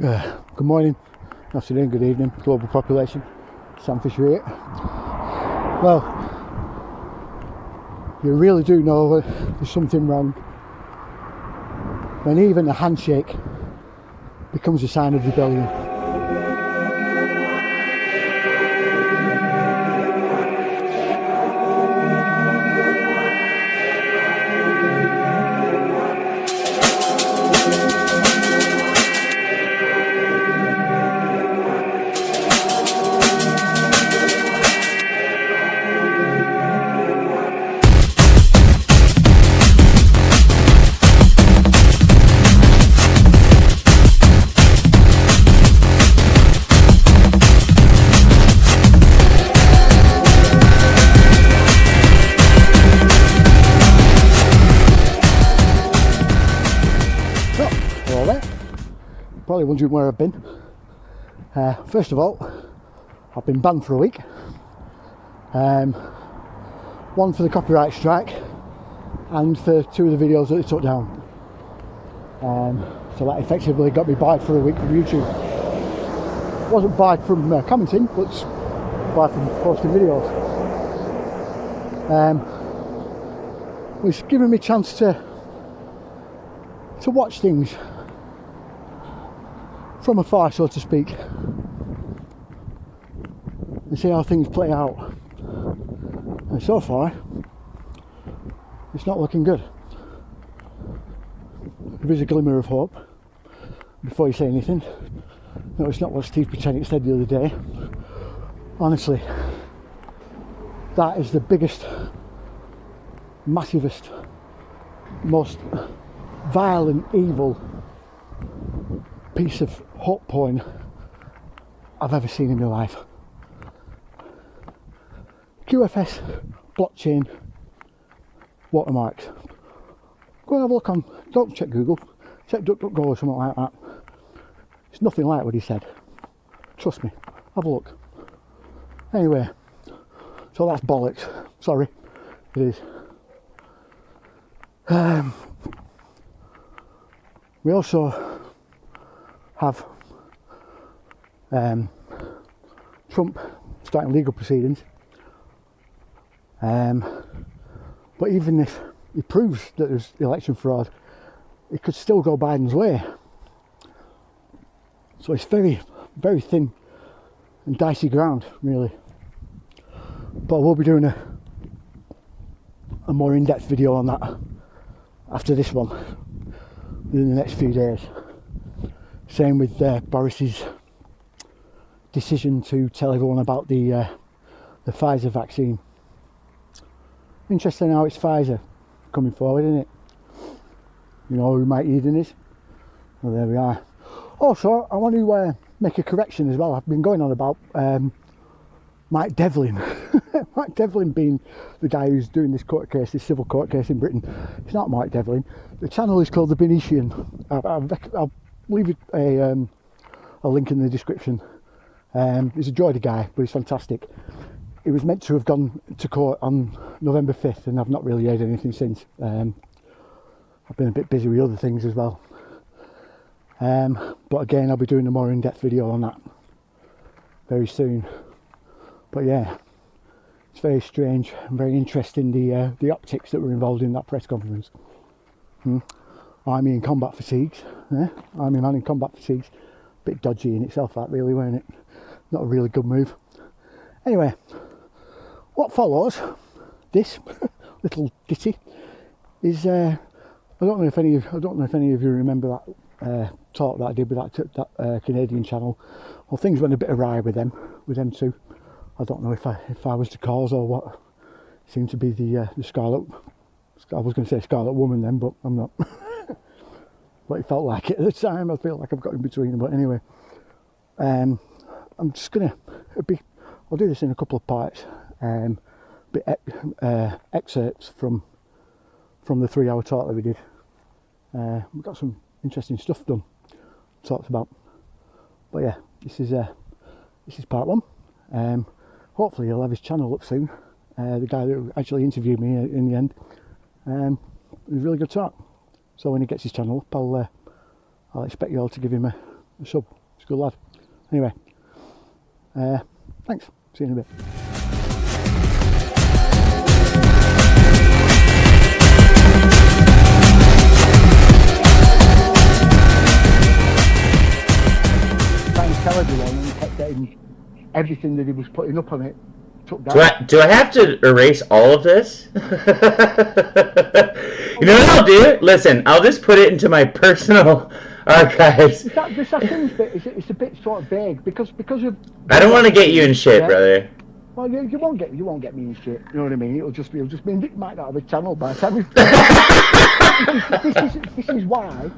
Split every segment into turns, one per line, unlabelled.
Good morning, afternoon, good evening, global population. Sam Fisher here. Well, you really do know there's something wrong when even a handshake becomes a sign of rebellion. Probably wondering where I've been. First of all, I've been banned for a week. One for the copyright strike and for 2 of the videos that they took down. So that effectively got me barred for a week from YouTube. Wasn't barred from commenting, but barred from posting videos. It's given me a chance to watch things from afar, so to speak, and see how things play out. And so far, it's not looking good. There is a glimmer of hope. Before you say anything, no, it's not what Steve Pretenick said the other day. Honestly, that is the biggest, massivest, most violent, evil piece of hot porn I've ever seen in my life. QFS blockchain watermarks. Go and have a look on, don't check Google, check DuckDuckGo or something like that. It's nothing like what he said. Trust me, have a look. Anyway, so that's bollocks. Sorry, it is. We also have Trump starting legal proceedings, but even if he proves that there's election fraud, it could still go Biden's way. So it's very, very thin and dicey ground, really. But we'll be doing a more in-depth video on that after this one in the next few days. Same with Boris's decision to tell everyone about the Pfizer vaccine. Interesting how it's Pfizer coming forward, isn't it? You know who Mike Eden is? Well, there we are. Also, I want to make a correction as well. I've been going on about Mike Devlin. Mike Devlin being the guy who's doing this court case, this civil court case in Britain. It's not Mike Devlin. The channel is called the Bernician. I'll leave it a link in the description. He's a Geordie guy, but he's fantastic. He was meant to have gone to court on November 5th, and I've not really heard anything since. I've been a bit busy with other things as well. But again, I'll be doing a more in-depth video on that very soon. But yeah, it's very strange and very interesting, the optics that were involved in that press conference. Army in combat fatigues, Army man in combat fatigues. Bit dodgy in itself, that really, weren't it? Not a really good move. Anyway, what follows this little ditty is I don't know if any of you remember that talk that I did with that Canadian channel. Well, things went a bit awry with them two. I don't know if I was the cause or what. It seemed to be the Scarlet. I was going to say Scarlet Woman then, but I'm not. But it felt like it at the time. I feel like I've got in between them. But anyway, I'm just gonna I'll do this in a couple of parts. Excerpts from the 3-hour talk that we did. We got some interesting stuff done, talked about. But yeah, this is part 1. Hopefully he'll have his channel up soon. The guy that actually interviewed me in the end. It was a really good talk. So when he gets his channel up, I'll expect you all to give him a a sub. He's a good lad. Anyway, thanks. See you in a bit. Tell everyone, and he kept getting everything that he was putting up on it took down.
Do I have to erase all of this? You know what I'll do? Listen, I'll just put it into my personal archives.
The settings bit, it's a bit sort of vague because of.
I don't want to get you in shit, brother.
Well, you won't get me in shit. You know what I mean? It'll just mean it might not have a channel by the time we.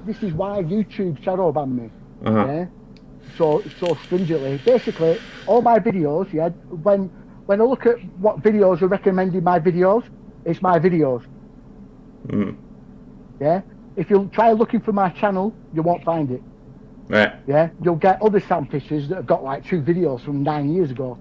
This is why YouTube shadow banned me. Yeah. So stringently. Basically, all my videos, yeah, when I look at what videos are recommending my videos, it's my videos. Yeah? If you try looking for my channel, you won't find it.
Right.
Yeah? You'll get other Sam Fishers that have got like 2 videos from 9 years ago.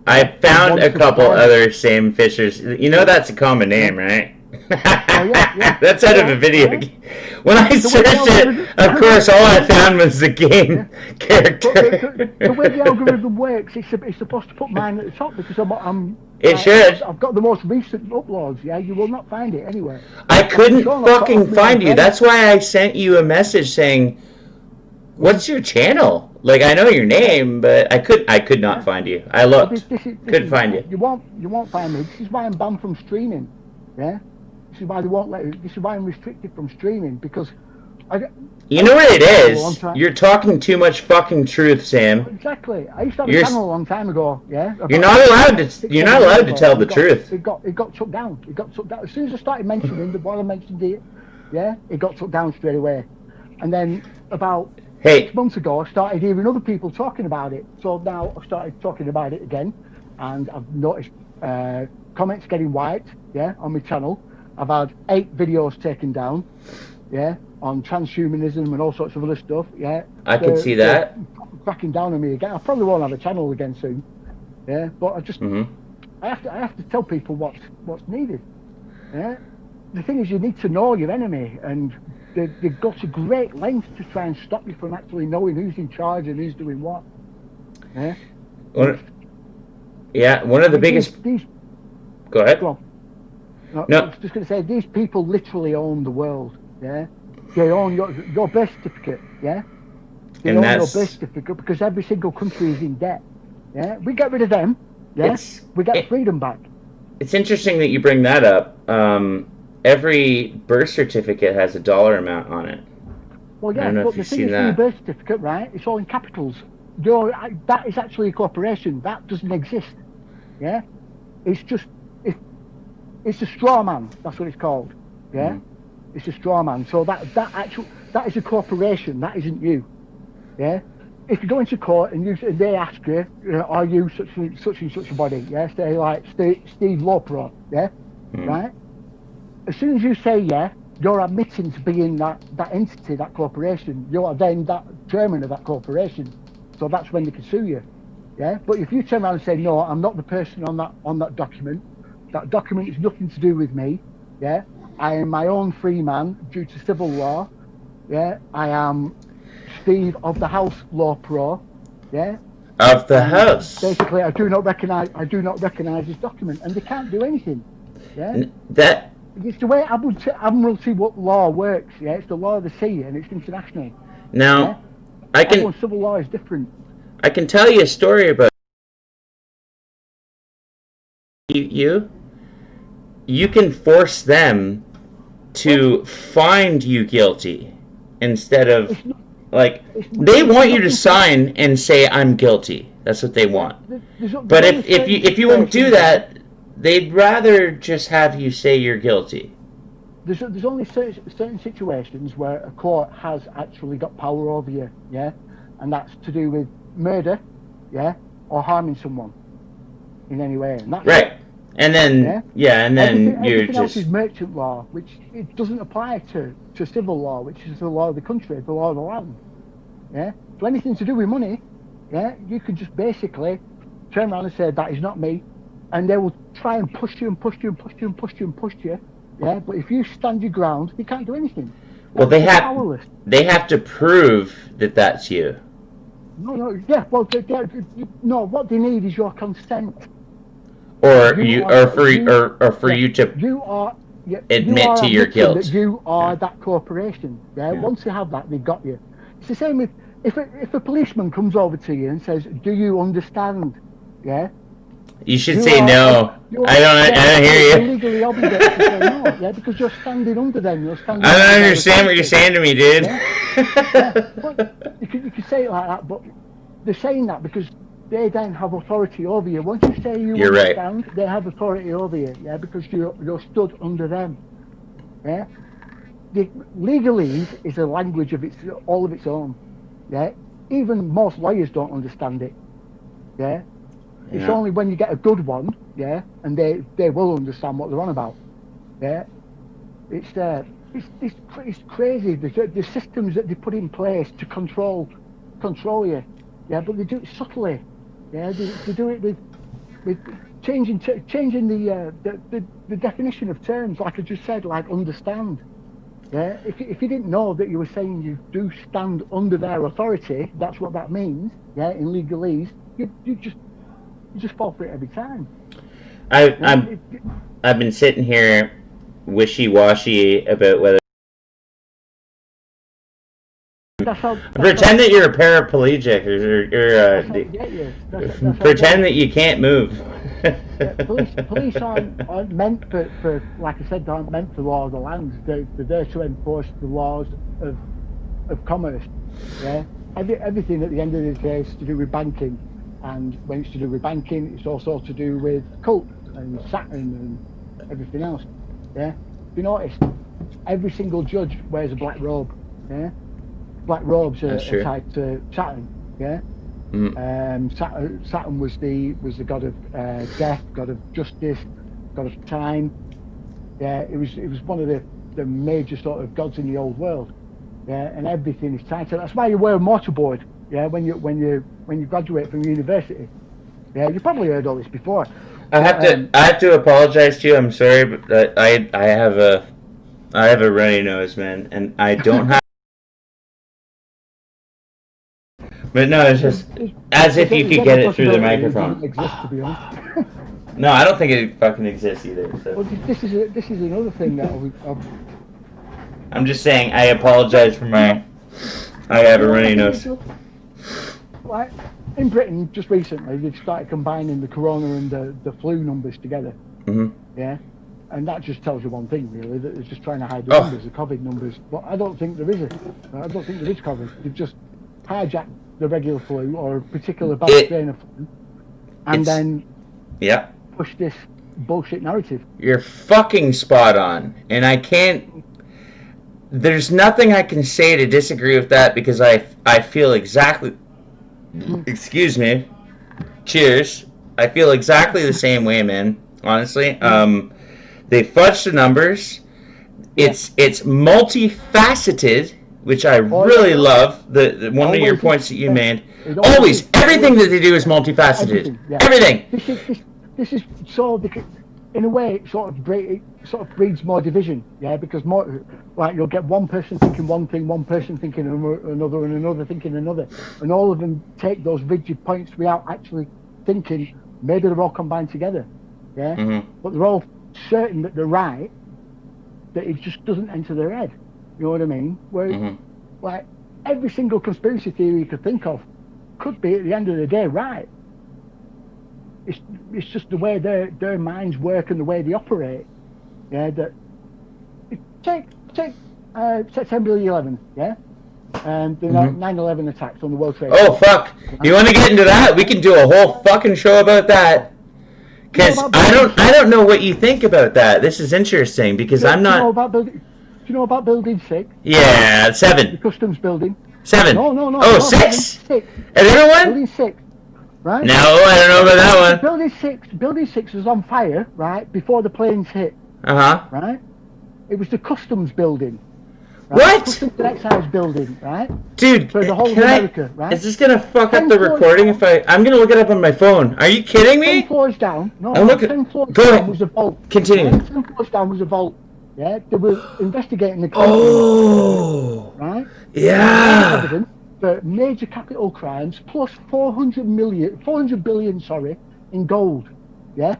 I found a couple other Sam Fishers. You know that's a common name, right?
Oh, yeah.
That's out of a video game. When I searched it, of course, all I found was the game character.
The way the algorithm works, it's supposed to put mine at the top because
it should.
I've got the most recent uploads. Yeah, you will not find it anywhere.
I couldn't fucking find you. That's why I sent you a message saying, "What's your channel?" Like, I know your name, but I could not find you. I looked, couldn't find you.
You won't find me. This is why I'm banned from streaming. Yeah. This is why they won't let you. This is why I'm restricted from streaming because.
You know what it is? You're talking too much fucking truth, Sam.
Exactly. I used to have a channel a long time ago. Yeah.
You're not allowed to. You're not allowed to tell the truth.
It got took down. It got took down as soon as I started mentioning the one I mentioned it. Yeah. It got took down straight away, and then about 6 months ago, I started hearing other people talking about it. So now I've started talking about it again, and I've noticed comments getting wiped. Yeah, on my channel. I've had 8 videos taken down, yeah, on transhumanism and all sorts of other stuff, yeah.
I can see that.
Cracking down on me again. I probably won't have a channel again soon, yeah. But I just, I have to tell people what's needed, yeah. The thing is, you need to know your enemy, and they go to great lengths to try and stop you from actually knowing who's in charge and who's doing what, yeah.
One of the biggest. Go ahead.
Go on. No, I was just going to say, these people literally own the world, yeah? They own your birth certificate, yeah? They own your birth certificate because every single country is in debt, yeah? We get rid of them, yeah? We get freedom back.
It's interesting that you bring that up. Every birth certificate has a dollar amount on it.
Well, yeah, but the thing is, your birth certificate, right, it's all in capitals. That is actually a corporation. That doesn't exist, yeah? It's just... It's a straw man. That's what it's called. Yeah, it's a straw man. So that is a corporation. That isn't you. Yeah. If you go into court and they ask you, are you such and such a body? Yeah. Say like Steve Lowpro. Yeah. Right. As soon as you say yeah, you're admitting to being that entity, that corporation. You are then that chairman of that corporation. So that's when they can sue you. Yeah. But if you turn around and say no, I'm not the person on that document. That document is nothing to do with me, yeah? I am my own free man due to civil law, yeah? I am Steve of the House Lowpro, yeah?
Of the House.
Basically, I do not recognise this document, and they can't do anything, yeah? It's the way Admiralty law works, yeah? It's the law of the sea, and it's international.
Now,
yeah? Civil law is different.
I can tell you a story about you can force them to find you guilty instead of they want you to sign and say I'm guilty. That's what they want. But if you won't do that, they'd rather just have you say you're guilty.
There's only certain situations where a court has actually got power over you, yeah, and that's to do with murder, yeah, or harming someone in any way. And that's
right. And then, and then
everything else is merchant law, which it doesn't apply to civil law, which is the law of the country, the law of the land. Yeah. So anything to do with money, yeah, you could just basically turn around and say that is not me, and they will try and push you and push you and push you and push you and push you. Yeah. But if you stand your ground, you can't do anything.
Well, they have to prove that that's you.
No, yeah, well, no, what they need is your consent.
Or for
Yeah,
you to
you are, yeah, you
admit
are
to your
admitting that
guilt.
you are
Yeah.
that corporation. Yeah,
Yeah.
once you have that, they've got you. It's the same if a policeman comes over to you and says, "Do you understand?" Yeah,
You should
you
say
are,
no.
you are,
I
yeah,
don't
exactly. You're
hear you.
legally obligated to say no. Yeah, because you're standing under them. You're standing
I
under
don't
their
understand what you're
authority.
saying to me, dude.
Yeah, yeah. Well, you could say it like that, but they're saying that because they then have authority over you. Once you say you
You're right.
understand, they have authority over you. Yeah, because you're stood under them. Yeah, the legalese is a language of its all of its own. Yeah, even most lawyers don't understand it. Yeah, it's
Yeah.
only when you get a good one. Yeah, and they will understand what they're on about. Yeah, it's crazy the systems that they put in place to control you. Yeah, but they do it subtly. Yeah, they do it with changing the definition of terms, like I just said, like understand. Yeah, if you didn't know that you were saying you do stand under their authority, that's what that means. Yeah, in legalese, you just fall for it every time.
I
Yeah,
I'm I've been sitting here wishy-washy about whether
that's how
pretend that you're a paraplegic or
that's how they get you. That's how they get
pretend
you.
that you can't move.
Yeah, police aren't meant for like I said, they aren't meant for law of the land. They're there to enforce the laws of commerce. Yeah, everything at the end of the day is to do with banking, and when it's to do with banking, it's also to do with cult and Saturn and everything else. Yeah, you notice every single judge wears a black robe. Yeah, black robes
That's
are
true.
tied to Saturn. Yeah.
Mm.
Saturn was the god of death, god of justice, god of time. Yeah, it was one of the major sort of gods in the old world. Yeah, and everything is tied to. That's why you wear a mortarboard. Yeah, when you graduate from university. Yeah, you probably heard all this before, but
I have to apologize to you. I'm sorry, but I have a runny nose, man, and I don't have. But no, it's just as if you
there's
could
every
get it through the
possibility it doesn't
microphone.
exist, to be honest.
No, I don't think it fucking exists either.
Well,
So
this is another thing that
I'm just saying I apologize for my. I have a runny
I think it's
nose.
like in Britain just recently they've started combining the corona and the flu numbers together.
Mm-hmm.
Yeah, and that just tells you one thing really, that they're just trying to hide the
Oh,
numbers, the COVID numbers. But I don't think there is I don't think there is COVID. They've just hijacked the regular flu or a particular bad strain of flu, and then
yeah.
push this bullshit narrative.
You're fucking spot on, and I can't. There's nothing I can say to disagree with that because I feel exactly. Excuse me. Cheers. I feel exactly the same way, man. Honestly, they fudged the numbers. It's multifaceted, which I really love. The one of your points that you made. Always, everything that they do is multifaceted. Everything.
This is so in a way it sort of breeds more division. Yeah, because more like you'll get one person thinking one thing, one person thinking another, and another thinking another, and all of them take those rigid points without actually thinking. Maybe they're all combined together. Yeah, but they're all certain that they're right. That it just doesn't enter their head. You know what I mean? Where like every single conspiracy theory you could think of could be at the end of the day right. It's just the way their minds work and the way they operate. Yeah, that take September the 11th. Yeah, and the 9/11 attacks on the World Trade.
Oh fuck! You want to get into that? We can do a whole fucking show about that. Because I don't know what you think about that. This is interesting because I'm not.
Do you know about Building 6?
Yeah, 7.
The customs building.
7.
No.
Oh, 6.
6.
Another one?
Building 6. Right?
No, I don't know about that one.
Building 6 was on fire, right, before the planes hit. Right? It was the customs building. Right?
What?
Customs and excise building, right?
Dude,
for the whole of America, right?
Is this gonna fuck up the recording if I'm gonna look it up on my phone? Are you kidding me?
10 floors down. No,
I'm looking.
10 floors
Go
down
ahead.
was a vault.
Continue.
10 floors down was a vault. Yeah, they were investigating the
Oh.
right?
Yeah.
for major capital crimes, plus 400 billion, sorry, in gold. Yeah,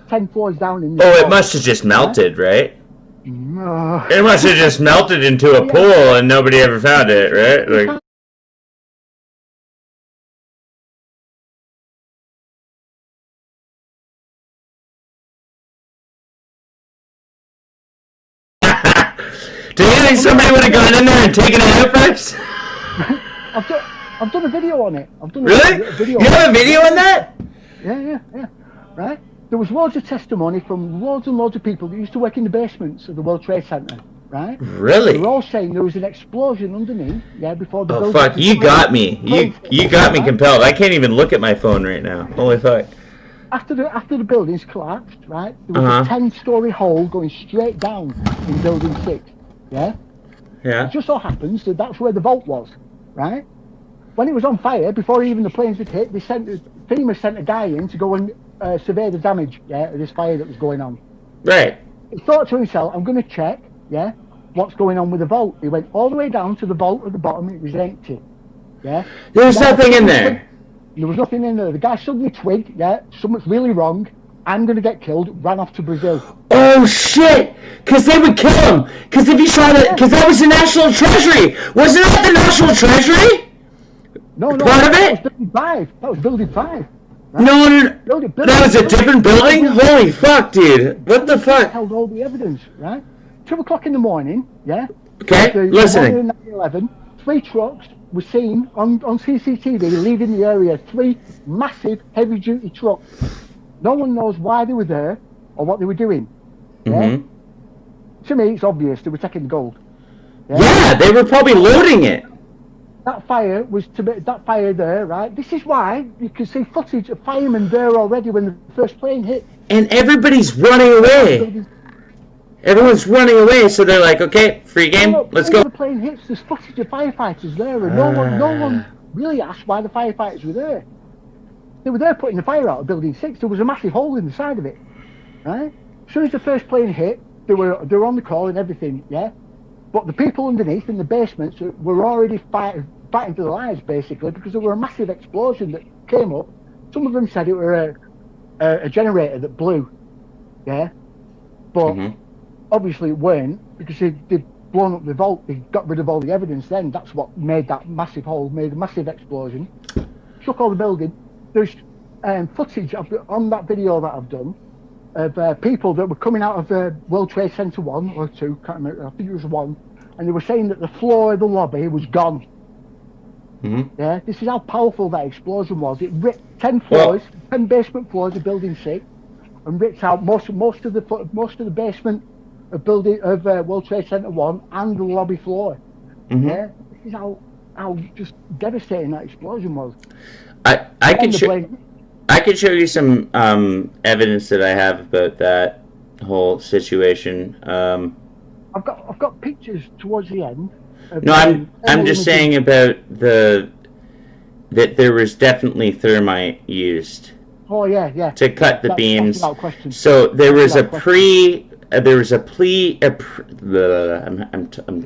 10 floors down in the
Oh, it must have just melted, right?
No.
It must have just melted into a pool and nobody ever found it, right? Like. Do you think somebody would have gone in there and taken it out first?
I've done a video on it.
Really? You have a video on that?
Yeah. Right? There was loads of testimony from loads and loads of people that used to work in the basements of the World Trade Center. Right?
Really?
They were all saying there was an explosion underneath. Yeah, before the building.
Oh fuck! You got me. You got me compelled. I can't even look at my phone right now. Holy fuck!
After the buildings collapsed, right? There was a 10-story hole going straight down in Building 6. Yeah.
Yeah.
It just so happens that that's where the vault was, right? When it was on fire, before even the planes had hit, FEMA sent a guy in to go and survey the damage, of this fire that was going on.
Right.
He thought to himself, I'm going to check, what's going on with the vault. He went all the way down to the vault at the bottom, and it was empty. Yeah.
There was nothing in there.
There was nothing in there. The guy suddenly twigged, something's really wrong. I'm going to get killed, ran off to Brazil.
Oh shit! Because they would kill him. Because if he shot it, because that was the National Treasury. Wasn't that the National Treasury?
No.
Part of it?
That was Building 5. That was Building 5. Right?
No. That was a different building? Holy fuck, dude. What the fuck?
Held all the evidence, right? 2 o'clock in the morning,
Okay, listening.
9/11, 3 trucks were seen on CCTV leaving the area. 3 massive heavy-duty trucks. No one knows why they were there or what they were doing. Yeah? To me, it's obvious they were taking the gold.
Yeah, they were probably loading it.
That fire was that fire there, right? This is why you can see footage of firemen there already when the first plane hit.
And everybody's running away. Everyone's running away, so they're like, okay, free game, let's go.
The plane hits, there's footage of firefighters there, and no one really asked why the firefighters were there. They were there putting the fire out of Building 6. There was a massive hole in the side of it, right? As soon as the first plane hit, they were on the call and everything, But the people underneath in the basements were already fighting for their lives, basically, because there were a massive explosion that came up. Some of them said it were a generator that blew, but obviously it weren't, because they'd blown up the vault. They got rid of all the evidence then. That's what made that massive hole, made a massive explosion, shook all the building. There's footage on that video that I've done of people that were coming out of World Trade Center 1 or 2, can't remember, I think it was 1, and they were saying that the floor of the lobby was gone. Yeah, this is how powerful that explosion was. It ripped 10 floors, 10 basement floors of Building 6, and ripped out most of the basement of World Trade Center 1 and the lobby floor. Yeah, this is how just devastating that explosion was.
I could show you some evidence that I have about that whole situation.
I've got pictures towards the end.
No, I'm just saying about that there was definitely thermite used.
Oh yeah.
To cut the beams.
That's without question.
So there was a I'm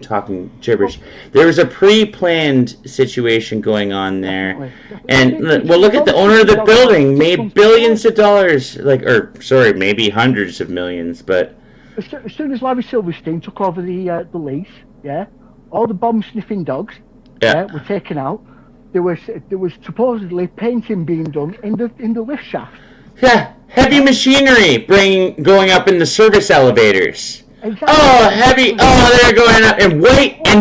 talking gibberish. There was a pre-planned situation going on there, and well, look at the owner of the building made billions of dollars, maybe hundreds of millions, but
as soon as Larry Silverstein took over the lease, all the bomb-sniffing dogs, were taken out. There was supposedly painting being done in the lift shaft.
Yeah, heavy machinery going up in the service elevators. Exactly. Oh, heavy! Oh, they're going up in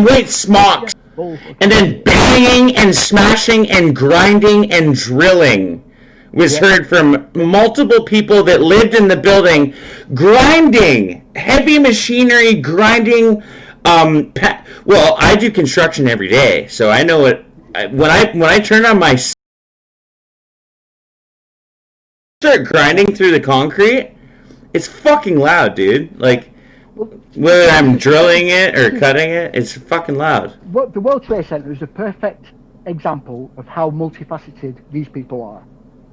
white smocks, and then banging and smashing and grinding and drilling was heard from multiple people that lived in the building. Grinding, heavy machinery grinding. Well, I do construction every day, so I know it. When I turn on my start grinding through the concrete, it's fucking loud, dude. Like, whether I'm drilling it or cutting it, it's fucking loud.
The World Trade Center is a perfect example of how multifaceted these people are,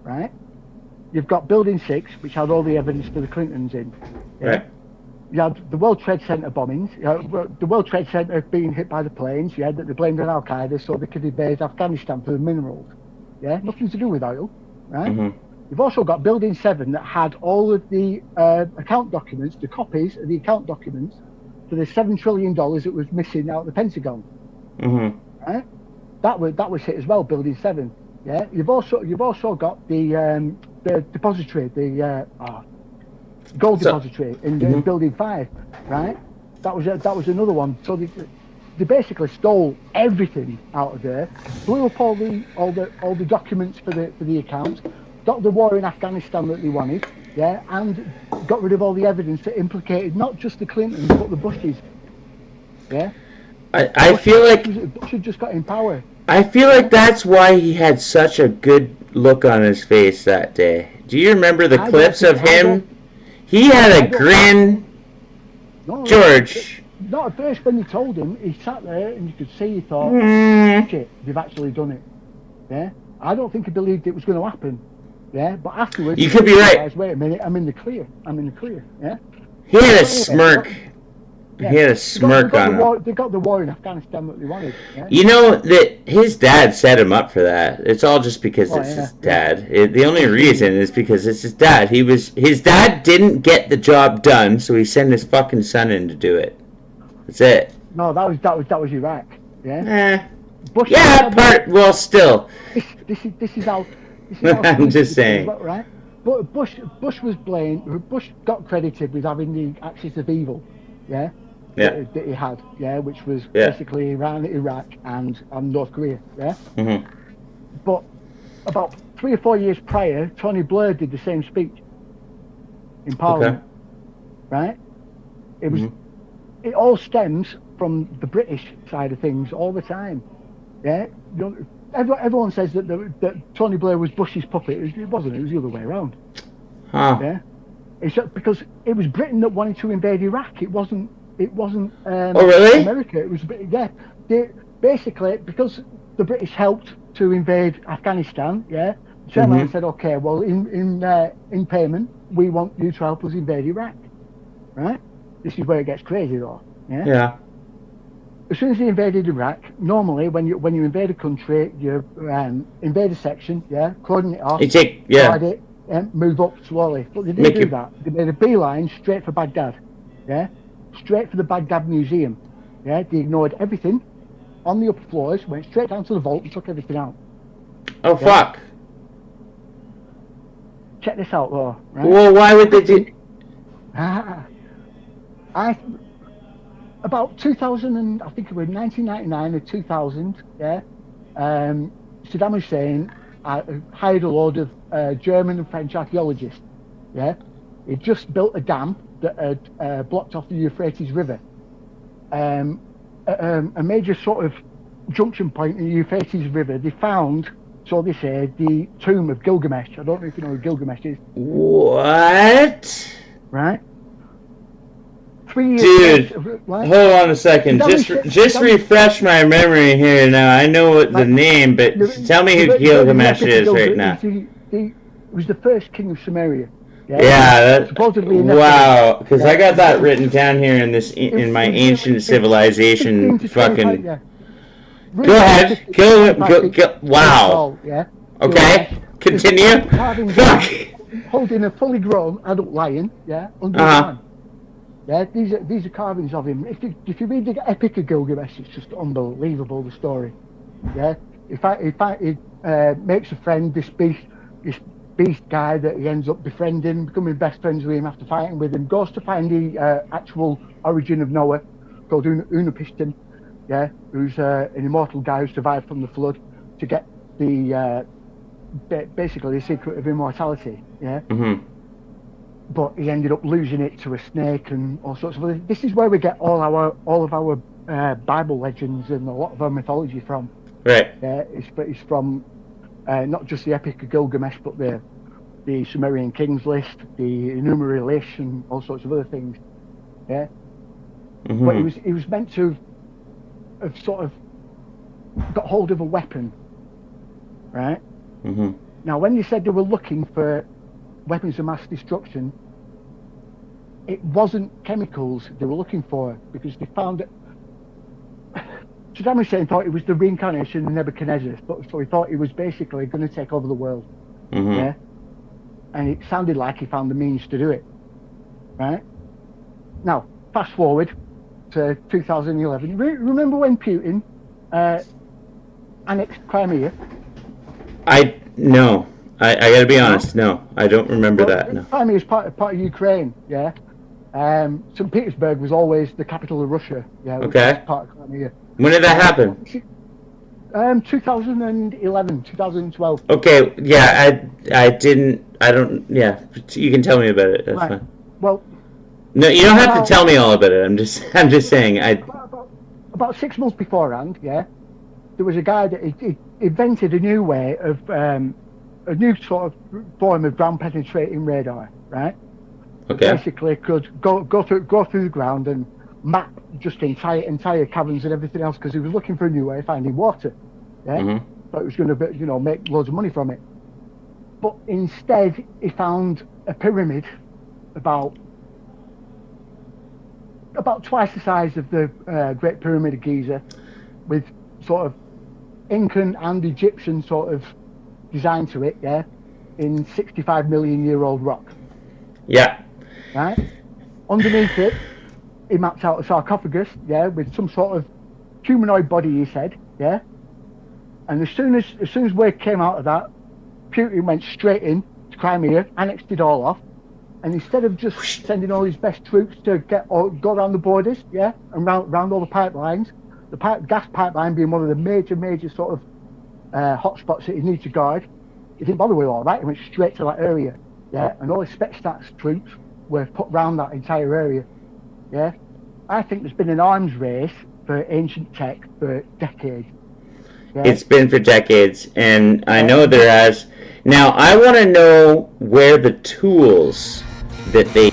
right? You've got Building 6, which had all the evidence for the Clintons in.
Right.
you had the World Trade Center bombings, the World Trade Center being hit by the planes, that they blamed on Al Qaeda so they could invade Afghanistan for the minerals. Yeah, nothing to do with oil, right? You've also got Building 7 that had all of the account documents, the copies of the account documents for the $7 trillion that was missing out of the Pentagon. Right? That was hit as well, Building 7. Yeah, you've also got the depository, the gold depository in Building 5, right? That was another one. So they basically stole everything out of there, blew up all the documents for the accounts, got the war in Afghanistan that they wanted, yeah, and got rid of all the evidence that implicated not just the Clintons but the Bushes. Yeah.
I feel like
Bush had just got in power.
I feel like that's why he had such a good look on his face that day. Do you remember the clips of him? He had a grin.
No,
George.
Not at first when you told him, he sat there and you could see he thought, shit, they've actually done it. Yeah? I don't think he believed it was going to happen. Yeah? But afterwards,
you could be right.
Wait a minute, I'm in the clear. Yeah?
He had a smirk. He had a smirk on him.
They got the war in Afghanistan that they wanted. Yeah?
You know that his dad set him up for that. It's all just because it's his dad. The only reason is because it's his dad. His dad didn't get the job done, so he sent his fucking son in to do it. That's it.
No, that was Iraq. Yeah. Bush
well, still.
This is how.
I'm just saying.
Right. But Bush was blamed. Bush got credited with having the axis of evil. Yeah. That he had, which was basically Iran, Iraq, and North Korea, But about 3 or 4 years prior, Tony Blair did the same speech in Parliament, right? It all stems from the British side of things all the time, Everyone says that Tony Blair was Bush's puppet. It wasn't. It was the other way around. Yeah. It's because it was Britain that wanted to invade Iraq. It wasn't.
Oh, really?
America. It was. Basically, because the British helped to invade Afghanistan. Yeah. Chairman said, "Okay, well, in payment, we want you to help us invade Iraq." Right. This is where it gets crazy, though. Yeah.
Yeah.
As soon as they invaded Iraq, normally when you invade a country, you invade a section. Yeah. Cordon it off. Guard it. And move up slowly, but they didn't do that. They made a beeline straight for Baghdad, straight for the Baghdad Museum, They ignored everything on the upper floors, went straight down to the vault and took everything out.
Oh fuck!
Check this out, though. Right?
Well, why would they do?
About 2000 and I think it was 1999 or 2000. Saddam Hussein hired a load of German and French archaeologists. He just built a dam that had blocked off the Euphrates River. A major sort of junction point in the Euphrates River, they found, so they say, the tomb of Gilgamesh. I don't know if you know who Gilgamesh is.
What?
Right? 3 years.
Dude, hold on a second. Just refresh my memory here now. I know what the name, but tell me who Gilgamesh is right now.
He was the first king of Sumeria.
Supposedly. Wow, because I got that written down here in my ancient civilization. Fucking. Go ahead. Wow. Okay. Continue. Fuck.
Holding a fully grown adult lion. Under the man. These are carvings of him. If you read the Epic of Gilgamesh, it's just unbelievable, the story. He makes a friend, this beast guy that he ends up befriending, becoming best friends with him after fighting with him, goes to find the actual origin of Noah, called Unapishtim, who's an immortal guy who survived from the flood, to get the basically the secret of immortality. But he ended up losing it to a snake and all sorts of other. This is where we get all of our Bible legends and a lot of our mythology from.
Right.
It's from not just the Epic of Gilgamesh, but the Sumerian Kings list, the Enumeri list, and all sorts of other things. But he was meant to have sort of got hold of a weapon, right? Now, when they said they were looking for weapons of mass destruction, it wasn't chemicals they were looking for, because they found that Saddam Hussein thought it was the reincarnation of Nebuchadnezzar, so he thought he was basically going to take over the world.
Mm-hmm.
Yeah, and it sounded like he found the means to do it. Right now, fast forward to 2011. Remember when Putin annexed Crimea?
No. I gotta be honest. No, I don't remember that. No.
Crimea is part of Ukraine. Yeah. St. Petersburg was always the capital of Russia. Yeah.
Okay.
Part of Crimea.
When did that happen?
2011, 2012.
Okay. Yeah. I don't. Yeah. You can tell me about it. That's
right.
Fine.
Well.
No, you don't have to tell me all about it. I'm just saying.
About 6 months beforehand, yeah, there was a guy that he invented a new way of a new sort of form of ground penetrating radar, right?
Okay.
Basically, could go through the ground and map just entire caverns and everything else, because he was looking for a new way of finding water. Yeah,
Mm-hmm.
but it was going to make loads of money from it. But instead, he found a pyramid about twice the size of the Great Pyramid of Giza, with sort of Incan and Egyptian sort of design to it, yeah, in 65 million year old rock.
Yeah.
Right? Underneath it, he mapped out a sarcophagus, yeah, with some sort of humanoid body, he said, yeah. And as soon as word came out of that, Putin went straight in to Crimea, annexed it all off, and instead of just sending all his best troops to go around the borders, yeah, and round all the pipelines, the gas pipeline being one of the major sort of hotspots that he needs to guard, he didn't bother with all that. He went straight to that area, yeah, and all his Spetsnaz troops were put round that entire area, yeah. I think there's been an arms race for ancient tech for decades. Yeah?
It's been for decades, and I know there has. Now, I want to know where the tools that they